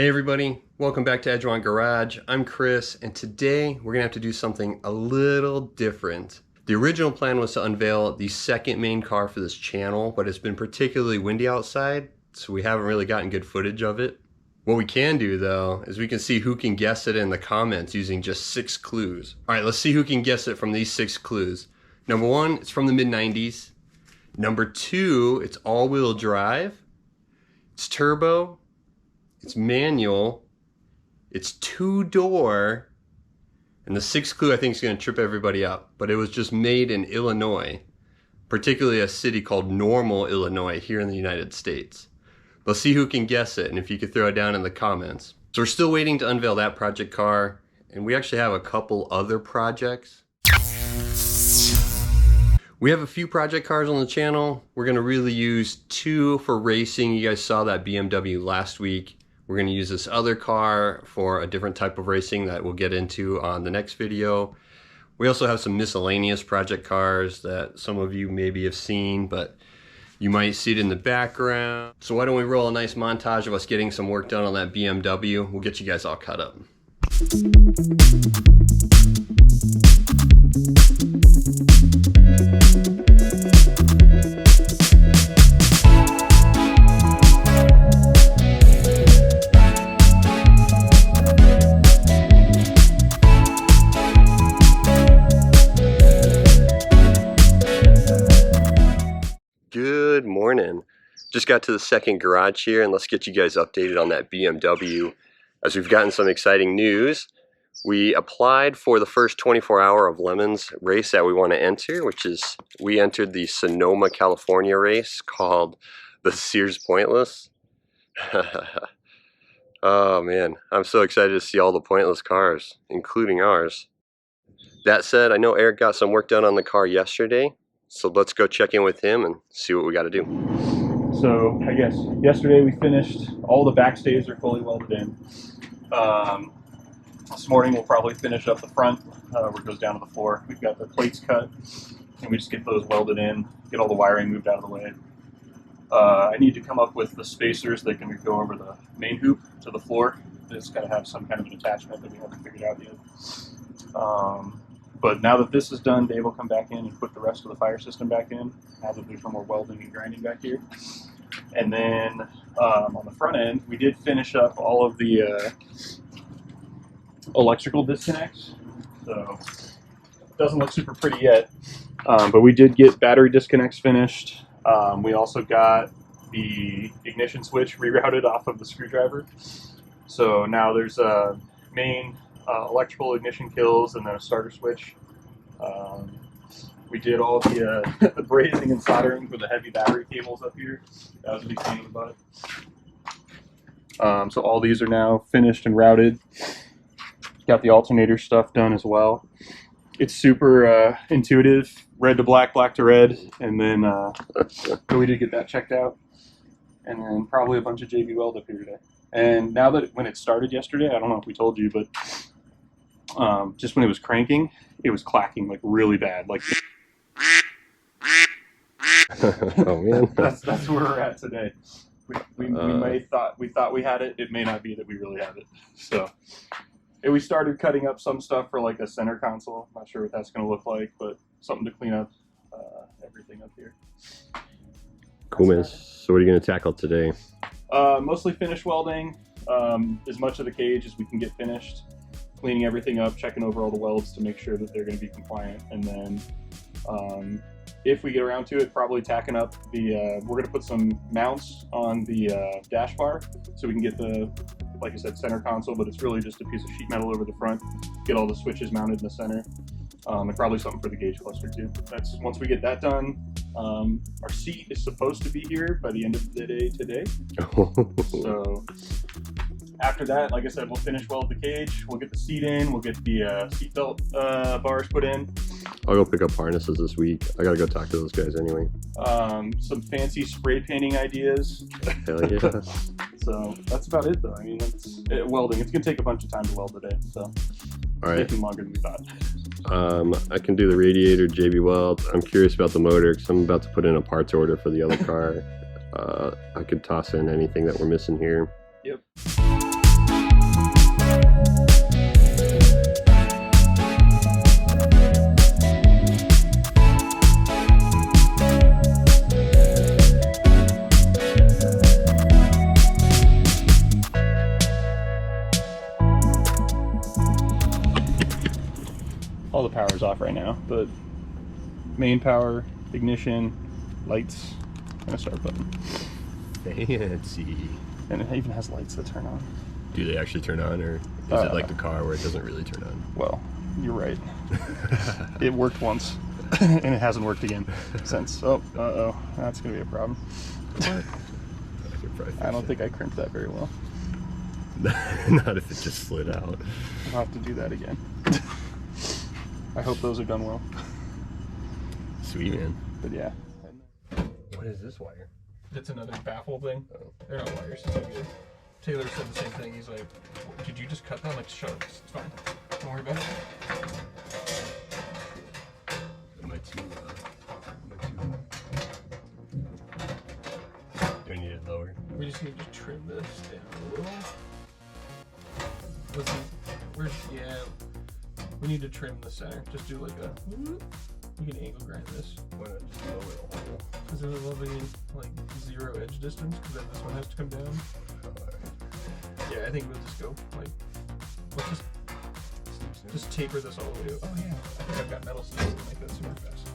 Hey everybody, welcome back to Edgemont Garage. I'm Chris, and today we're gonna have to do something a little different. The original plan was to unveil the second main car for this channel, but it's been particularly windy outside, so we haven't really gotten good footage of it. What we can do though, is we can see who can guess it in the comments using just 6 clues. All right, let's see who can guess it from these 6 clues. Number 1, it's from the mid-90s. Number 2, it's all-wheel drive. It's turbo. It's manual, it's 2-door, and the 6th clue I think is going to trip everybody up, but it was just made in Illinois, particularly a city called Normal, Illinois, here in the United States. Let's see who can guess it, and if you could throw it down in the comments. So we're still waiting to unveil that project car, and we actually have a couple other projects. We have a few project cars on the channel. We're going to really use 2 for racing. You guys saw that BMW last week. We're going to use this other car for a different type of racing that we'll get into on the next video. We also have some miscellaneous project cars that some of you maybe have seen, but you might see it in the background. So why don't we roll a nice montage of us getting some work done on that BMW. We'll get you guys all caught up. Good morning. Just got to the second garage here, and let's get you guys updated on that BMW as we've gotten some exciting news. We applied for the first 24-hour of Lemons race that we want to enter, which is we entered the Sonoma, California race called the Sears Pointless. Oh man, I'm so excited to see all the pointless cars, including ours. That said, I know Eric got some work done on the car yesterday. So let's go check in with him and see what we got to do. So I guess yesterday we finished, all the backstays are fully welded in. This morning we'll probably finish up the front where it goes down to the floor. We've got the plates cut and we just get those welded in, get all the wiring moved out of the way. I need to come up with the spacers that can go over the main hoop to the floor. It's got to have some kind of an attachment that we haven't figured out yet. But now that this is done, Dave will come back in and put the rest of the fire system back in. Now that there's no more welding and grinding back here. And then on the front end, we did finish up all of the electrical disconnects. So it doesn't look super pretty yet, but we did get battery disconnects finished. We also got the ignition switch rerouted off of the screwdriver. So now there's a main electrical ignition kills and then a starter switch. We did all the the brazing and soldering for the heavy battery cables up here. That was a big pain in the butt. So all these are now finished and routed. Got the alternator stuff done as well. It's super intuitive, red to black, black to red, and then so we did get that checked out. And then probably a bunch of JB weld up here today. And now that when it started yesterday, I don't know if we told you, but just when it was cranking, it was clacking like really bad. Like, Oh man, that's where we're at today. We thought we had it. It may not be that we really have it. So we started cutting up some stuff for like a center console. Not sure what that's going to look like, but something to clean up everything up here. Cool, man. So what are you going to tackle today? Mostly finish welding, as much of the cage as we can get finished, cleaning everything up, checking over all the welds to make sure that they're going to be compliant, and then if we get around to it, probably tacking up the, we're going to put some mounts on the dash bar so we can get the, like I said, center console, but it's really just a piece of sheet metal over the front, get all the switches mounted in the center, and probably something for the gauge cluster too. That's once we get that done. Our seat is supposed to be here by the end of the day today. So after that, like I said, we'll finish weld the cage, we'll get the seat in, we'll get the seat belt bars put in. I'll go pick up harnesses this week. I gotta go talk to those guys anyway. Some fancy spray painting ideas. Hell yeah. So that's about it though. I mean, welding, it's gonna take a bunch of time to weld today, so all right. It's taking longer than we thought. I can do the radiator JB weld. I'm curious about the motor because I'm about to put in a parts order for the other car. I could toss in anything that we're missing here. Yep. all the power's off right now, but main power, ignition, lights, and a start button. Fancy. And it even has lights that turn on. Do they actually turn on, or is it like the car where it doesn't really turn on? Well, you're right. It worked once, and it hasn't worked again since. Oh, uh-oh, that's gonna be a problem. What? I don't think I crimped that very well. Not if it just slid out. I'll have to do that again. I hope those are done well. Sweet, man. But yeah. What is this wire? It's another baffle thing. Oh. They're not wires. It's all good. Taylor said the same thing. He's like, did you just cut that? I'm like, shut up. It's fine. Don't worry about it. Am I too do I need it lower? We just need to trim this down a little. Yeah. We need to trim the center. Just do like a, you can angle grind this. Why not just lower the hole? Because it will be like 0 edge distance, because then this one has to come down. Yeah, I think we'll just go like, let's just taper this all the way up. Oh yeah, I think I've got metal sticks to make that super fast.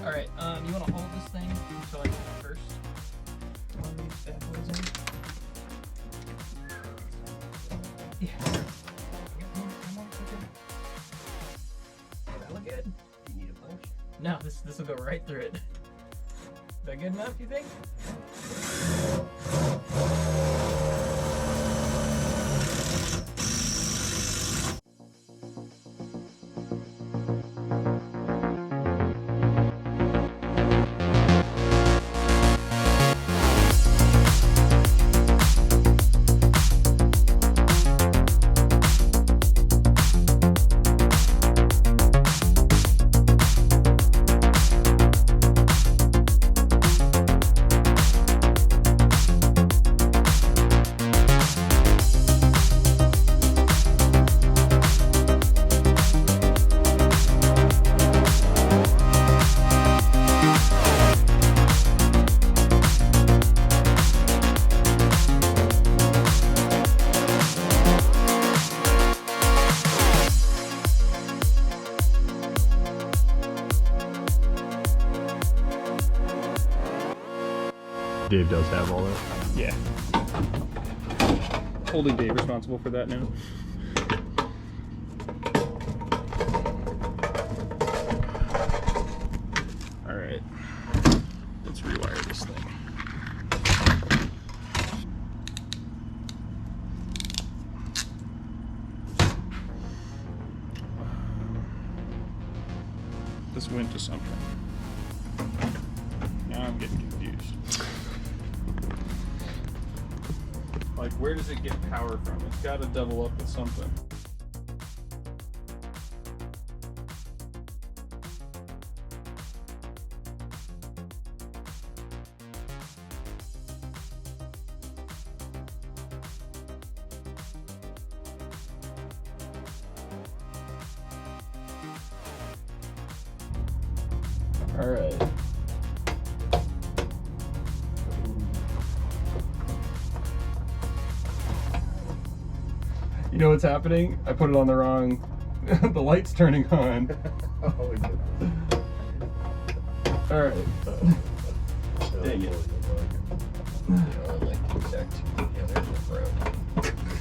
Yeah. All right, you want to hold this thing until I get it first? On these bad boys in. Yeah. That look good? Do you need a punch? No, this will go right through it. Is that good enough, you think? Dave does have all that. Yeah. Holding Dave responsible for that now. Alright. Let's rewire this thing. This went to something. Now I'm getting confused. Like, where does it get power from? It's got to double up with something. All right. You know what's happening? I put it on the wrong. The light's turning on. Oh, All right. Dang it.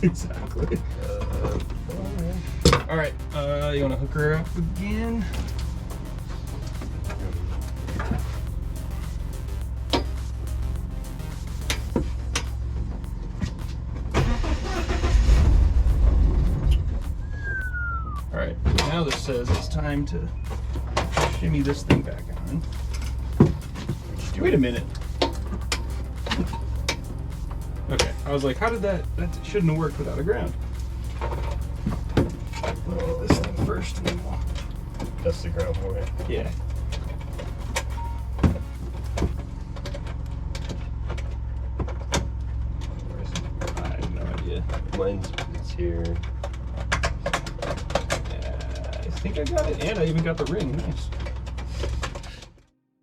Exactly. All right. You want to hook her up again? Now this says it's time to shimmy this thing back on. Wait a minute. Okay, I was like, how did that shouldn't have worked without a ground. Let me get this thing first. And then we'll... That's the ground for it. Yeah. I have no idea. It's here. I think I got it, and I even got the ring. Nice.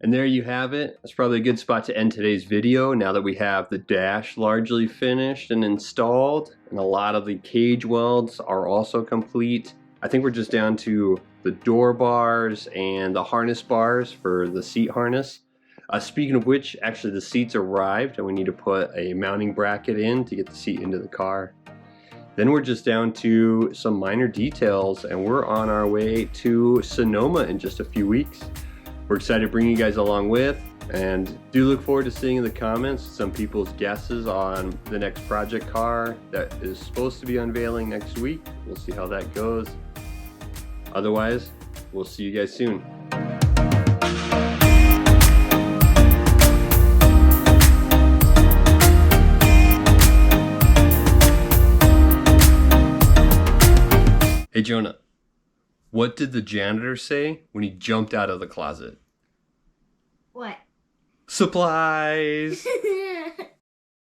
And there you have it. That's probably a good spot to end today's video now that we have the dash largely finished and installed, and a lot of the cage welds are also complete. I think we're just down to the door bars and the harness bars for the seat harness. Speaking of which, actually the seats arrived and we need to put a mounting bracket in to get the seat into the car. Then we're just down to some minor details and we're on our way to Sonoma in just a few weeks. We're excited to bring you guys along with, and do look forward to seeing in the comments some people's guesses on the next project car that is supposed to be unveiling next week. We'll see how that goes. Otherwise, we'll see you guys soon. Hey Jonah, what did the janitor say when he jumped out of the closet? What? Supplies!